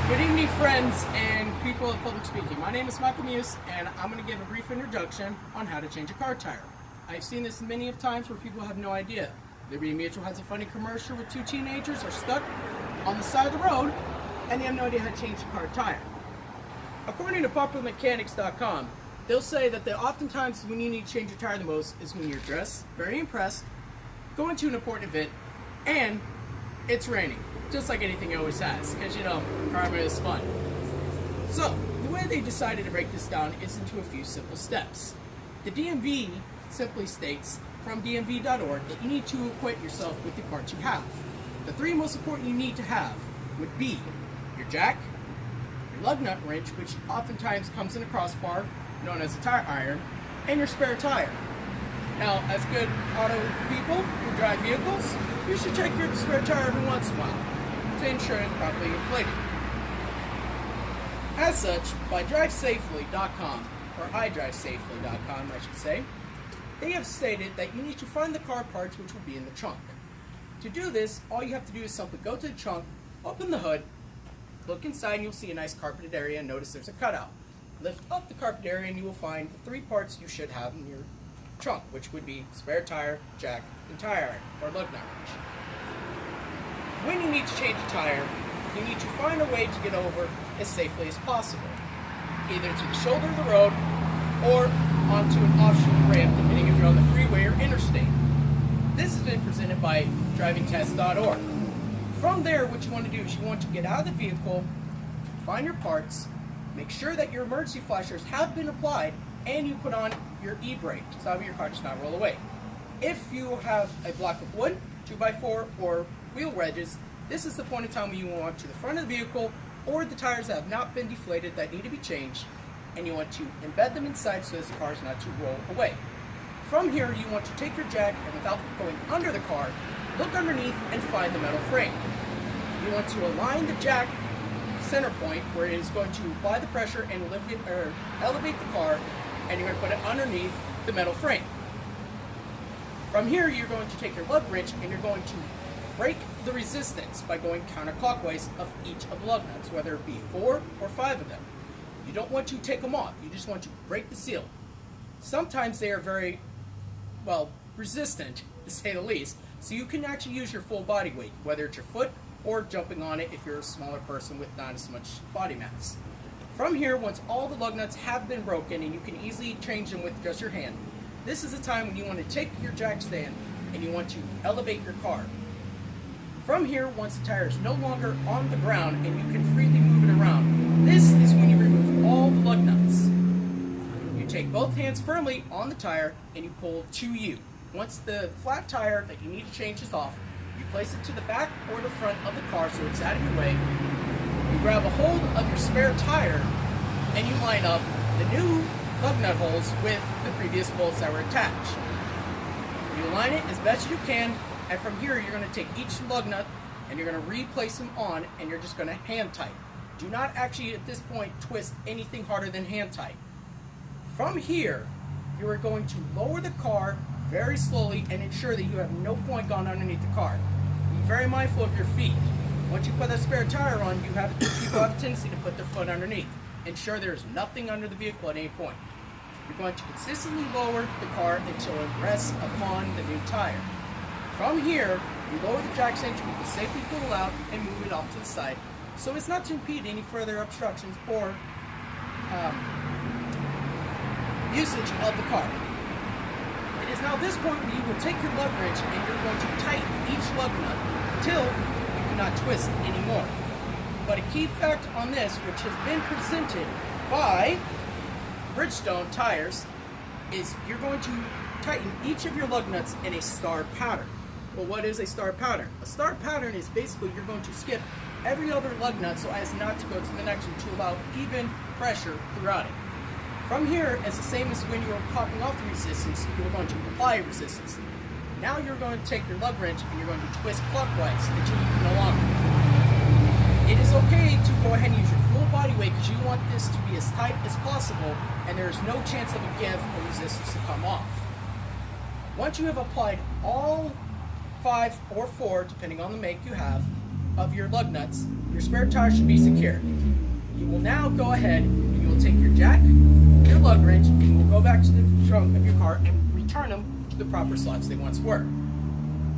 Good evening, friends and people of public speaking. My name is Michael Muse, and I'm going to give a brief introduction on how to change a car tire. I've seen this many of times where people have no idea. Liberty Mutual has a funny commercial where two teenagers are stuck on the side of the road, and they have no idea how to change a car tire. According to popularmechanics.com, they'll say that oftentimes when you need to change your tire the most is when you're dressed, very impressed, going to an important event, and it's raining. Just like anything always has, because karma is fun. So, the way they decided to break this down is into a few simple steps. The DMV simply states from dmv.org that you need to equip yourself with the parts you have. The three most important you need to have would be your jack, your lug nut wrench, which oftentimes comes in a crossbar, known as a tire iron, and your spare tire. Now, as good auto people who drive vehicles, you should check your spare tire every once in a while to ensure it's properly inflated. As such, by drivesafely.com, or idrivesafely.com I should say, they have stated that you need to find the car parts which will be in the trunk. To do this, all you have to do is simply go to the trunk, open the hood, look inside and you'll see a nice carpeted area and notice there's a cutout. Lift up the carpeted area and you will find the three parts you should have in your trunk, which would be spare tire, jack, and tire iron, or lug nut wrench. When you need to change a tire, you need to find a way to get over as safely as possible, either to the shoulder of the road or onto an offshoot ramp, depending if you're on the freeway or interstate. This has been presented by drivingtest.org. From there, what you want to do is you want to get out of the vehicle, find your parts, make sure that your emergency flashers have been applied, and you put on your e-brake so that your car does not roll away. If you have a block of wood, 2x4, or wheel wedges, this is the point in time when you want to the front of the vehicle or the tires that have not been deflated that need to be changed, and you want to embed them inside so as the car is not to roll away. From here, you want to take your jack and without going under the car, look underneath and find the metal frame. You want to align the jack center point where it is going to apply the pressure and elevate the car, and you're going to put it underneath the metal frame. From here, you're going to take your lug wrench and you're going to break the resistance by going counterclockwise of each of the lug nuts, whether it be 4 or 5 of them. You don't want to take them off, you just want to break the seal. Sometimes they are very, resistant, to say the least, so you can actually use your full body weight, whether it's your foot or jumping on it if you're a smaller person with not as much body mass. From here, once all the lug nuts have been broken and you can easily change them with just your hand, this is the time when you want to take your jack stand and you want to elevate your car. From here, once the tire is no longer on the ground and you can freely move it around, this is when you remove all the lug nuts. You take both hands firmly on the tire and you pull to you. Once the flat tire that you need to change is off, you place it to the back or the front of the car so it's out of your way. You grab a hold of your spare tire and you line up the new lug nut holes with the previous bolts that were attached. You line it as best you can, and from here you're going to take each lug nut and you're going to replace them on, and you're just going to hand tight. Do not actually at this point twist anything harder than hand tight. From here, you are going to lower the car very slowly and ensure that you have no point gone underneath the car. Be very mindful of your feet. Once you put that spare tire on, people have a tendency to put their foot underneath. Ensure there is nothing under the vehicle at any point. You're going to consistently lower the car until it rests upon the new tire. From here, you lower the jack stand, you can safely pull it out and move it off to the side so as not to impede any further obstructions or usage of the car. It is now this point where you will take your lug wrench and you're going to tighten each lug nut until you cannot twist anymore. But a key fact on this, which has been presented by Bridgestone tires, is you're going to tighten each of your lug nuts in a star pattern. Well, what is a star pattern? A star pattern is basically you're going to skip every other lug nut so as not to go to the next one to allow even pressure throughout it. From here, it's the same as when you were popping off the resistance, you're going to apply resistance. Now you're going to take your lug wrench and you're going to twist clockwise until you can no longer. It is okay to go ahead and use your full body weight because you want this to be as tight as possible and there is no chance of a give or resistance to come off. Once you have applied all 5 or 4, depending on the make you have, of your lug nuts, your spare tire should be secured. you will now go ahead and you will take your jack, your lug wrench, and you will go back to the trunk of your car and return them to the proper slots they once were.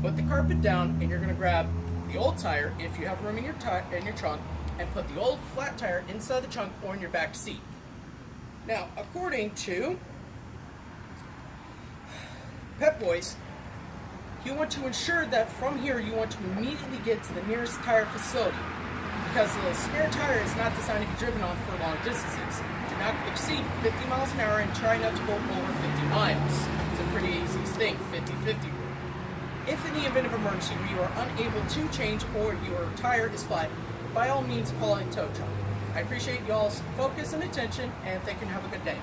Put the carpet down, and you're going to grab the old tire, if you have room in your trunk, and put the old flat tire inside the trunk or in your back seat. Now, according to Pep Boys, you want to ensure that from here you want to immediately get to the nearest tire facility, because the spare tire is not designed to be driven on for long distances. Do not exceed 50 miles an hour and try not to go over 50 miles. It's a pretty easy thing, 50-50 rule. If in the event of emergency where you are unable to change or your tire is flat, by all means call a tow truck. I appreciate y'all's focus and attention, and thank you and have a good day.